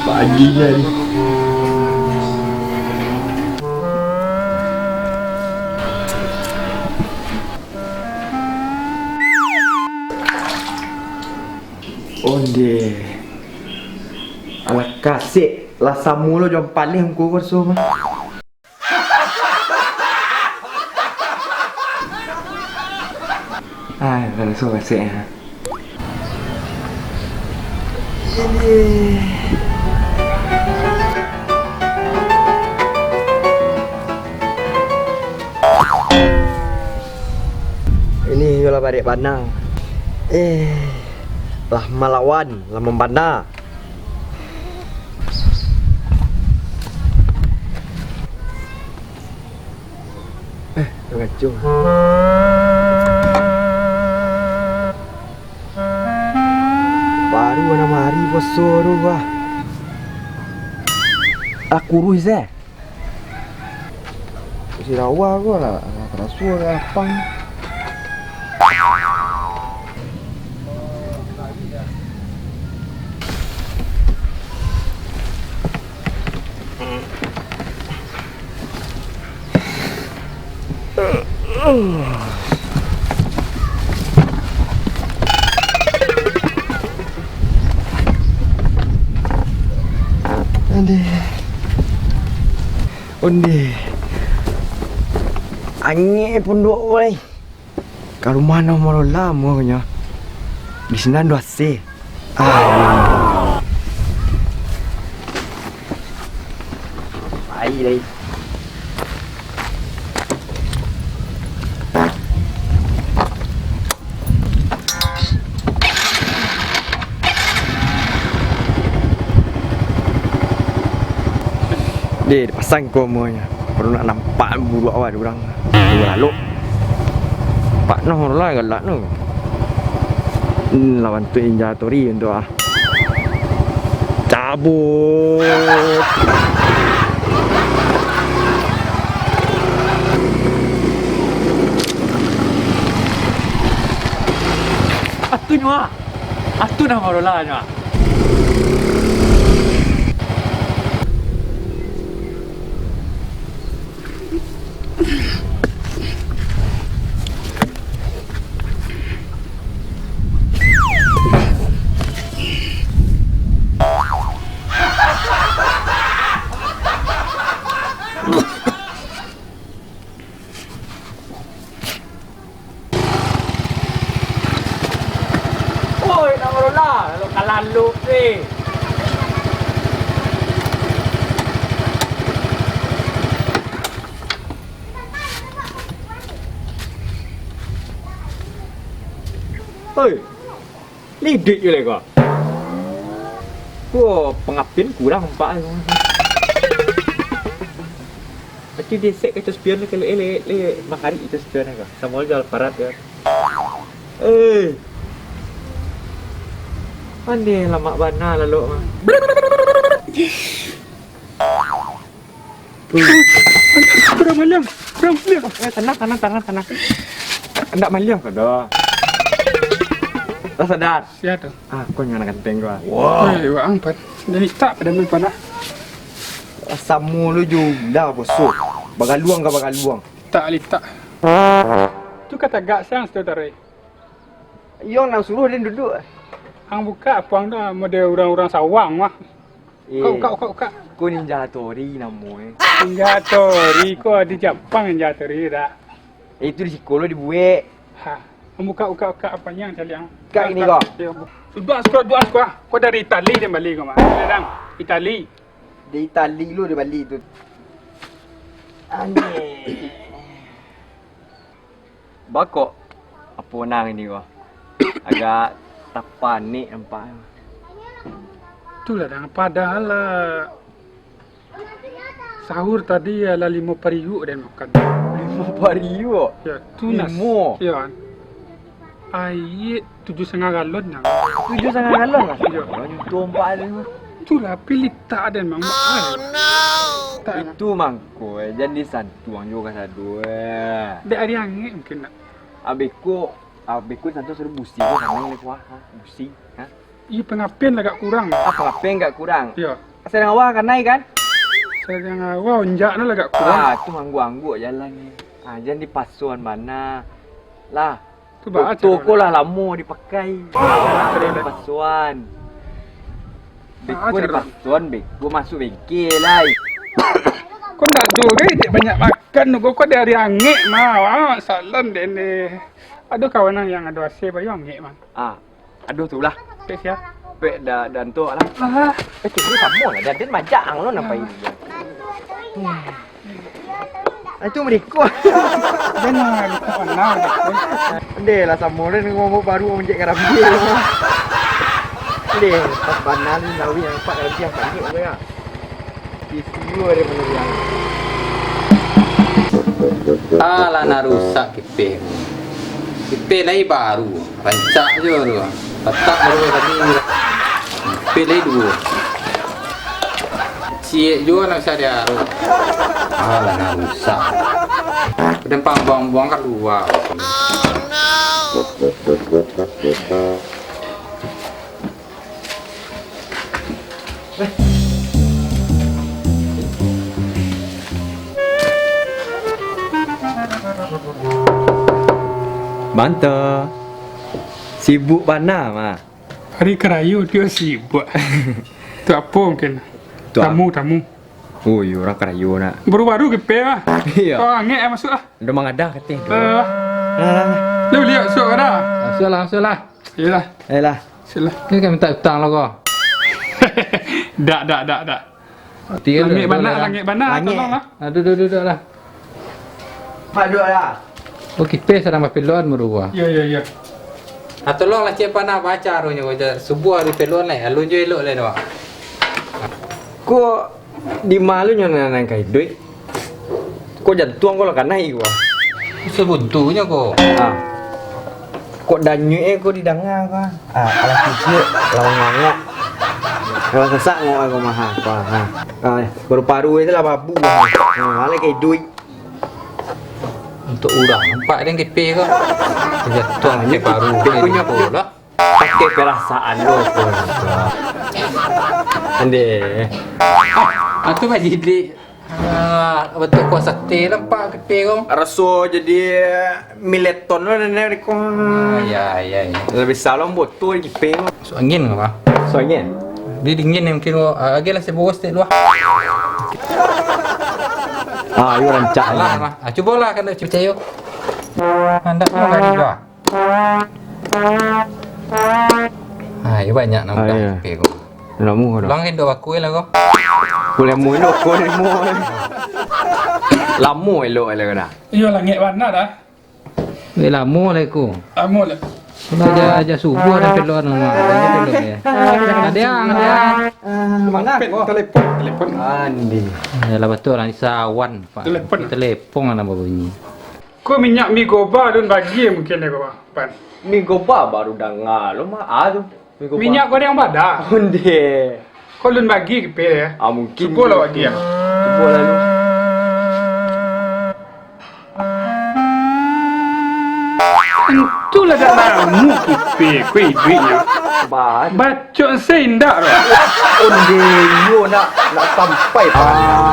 Paginya ni. Onde. Alah kasih lah samulo jom paling aku kurso mah. Ai, kalau so kasih ha. Ini yola balik panang. Lah melawan, lah membana. Kacau. Baru mana mari bosoro wah. Aku ruiz si rawa gua lah, terasa apa? Onde. Angin pun dua orang. Kalau mana mau lama nya. Di sini dua C. Ai đây. Dia pasang komonya. Perlu nak nampak bulu awal orang. Lalu. Pak noh lah galak noh. Lawan tu Injatori untuk cabut. Atu nyoa. Atu dah marola nyoa. Lo kalaluk ni. Oi. Lidik je lagi kau. Kau pengapin kurang empat. Macam dia set ke spion ni kalau elek makari itu spion ni kau. Sama jual parat ya. Pandai lama bana lalu mah. Kurang malam. Tenang. Enggak malam kau dah. Tak sadar. Siapa tu? Kau yang nak kenteng gua. Wow. Wah, angpat. Jadi tak pada mana? Samu lu juga bosok. Bagaluang. Tak litak. Tu kata gak sang saudara. Yang nak suruh dia duduk. Hang buka puang dah model orang-orang sawang mah. Kau. Kau ninja tori namanya. Ninja tori kau di Jepang ninja tori dah. Itu di sekolah dibuat. Hang buka apa yang cari hang? Kak ini kau. Dua sekolah. Kau dari Itali dia balik kau mah. Sedang Itali. Di Itali lu di Bali tu. Aneh. Bakok. Apa nang ini kau? Agak tak panik nampak. Itulah dah padahal sahur tadi lah 5 periuk dan makan. 5 periuk? Ya, tunas. 5? Ya. Air 7,5 galon nang. 7,5 galon lah? Ya. Tumpah dia. Itulah pilih tak dan mahal. Oh no. Tak itu mangko jadi santuang juga satu. Dek hari angin mungkin nak. Abeku santu suruh busi kau sama yang kuah, busi, ha? Iya pengapian agak kurang. Apa enggak kurang? Ya. Sedang awal kan naik kan? Sedang awal onjaknya agak kurang. Itu anggu-anggu jalan ni. Jangan di pasuan mana. Lah. Tu baca. Toko lah lama dipakai. Ada di pasuan. Beko di pasuan, beko masuk bengkel lah. Kau nak juga dia banyak makan. Kau dari angin mah. Salam dene. Ada kawanan yang ada asyik bayu angin man. Aduh tu lah. Spesial. Pek dan tu lah. Tu sama lah. Dan majang lo nampai dia. Itu mereka. Jangan kawanan. Deh lah sama dia ngomong baru onjek garam dia. Deh, pas banan lawi yang pak garam dia banyak ke ya. Di semua dia menuriang. Alah nak rusak kipe. Kipe lagi baru. Rancak je tu. Letak baru tadi. Kipe lagi dua. Cik juga nak usah dia tu. Alah nak rusak. Dempang buang-buang kat luar. Banta. Sibuk mana mah? Hari kerayu dia sibuk. Tu apa mungkin? Tu apa? Tamu. Oh, orang kerayu nak. Baru-baru ke pe lah. Iya. Kau angin masuk lah. Ada mang ada katanya. Lu lihat masuk ke dah? Masuklah. Yalah. Ayolah. Sila. Ni kan minta hutang lah kau. Dak. Langit bana, tolonglah. Duduk lah. Mak duduk lah. Oh, kipe sedang berpeluan merubah. Ya. Tolonglah siapa nak baca arunya kau. Subuh hari peluan lah. Alun je elok lah doa. Kau di malu nyonya nang kai duit. Kau jantung kau lah kan naik gua. Sebuntunya kau. Kok danyu kau di danga kau. Alah kecil, lawan ngangak. Kalau sesak ngok aku mahal kau. Baru-baru itu lah babu. Malah kai duit. Untuk orang nampak dia kipe kau. Jatuh Hanya baru punya lah. Pakai perasaan lo pun. Ande. Aku bagi beli betul kuasa teh nampak kipe kau. Raso jadi mileton lo nenek kau. Ya. Lebih salam botol di peng. So angin kau. Soalnya. Dia dingin yang mungkin kau. Agilah saya bawa stek luar. Ayo rancak Lah. Cubalah kan nak percaya. Anda mau kan juga. Ai banyak nampak kipe kau. Lamu dah. Lang hidup aku lah kau. Boleh mu elok kau ni mu. Lamu elok elok dah. Iyo langit bana dah. Wei lama lah aku. Amo lah. Sudah aja subuh ada peluan nama. Ada peluan ya. Ada. Mana kau? Telepon. Andi. Ya lah betul lah sawan pak. Telepon lah nama bunyi. Kau minyak mi goba dan bagi mungkin ya kau. Pan. Mi goba baru dengar lo mah aduh. Minyak kau yang pada. Onde. Kau lun bagi ke pe ya? Mungkin. Cuba lah bagi ya. Cuba lah lu. Itulah dah namu ke pe kau duitnya. Ban. Bacot saya indah lah. Onde yo nak sampai pada.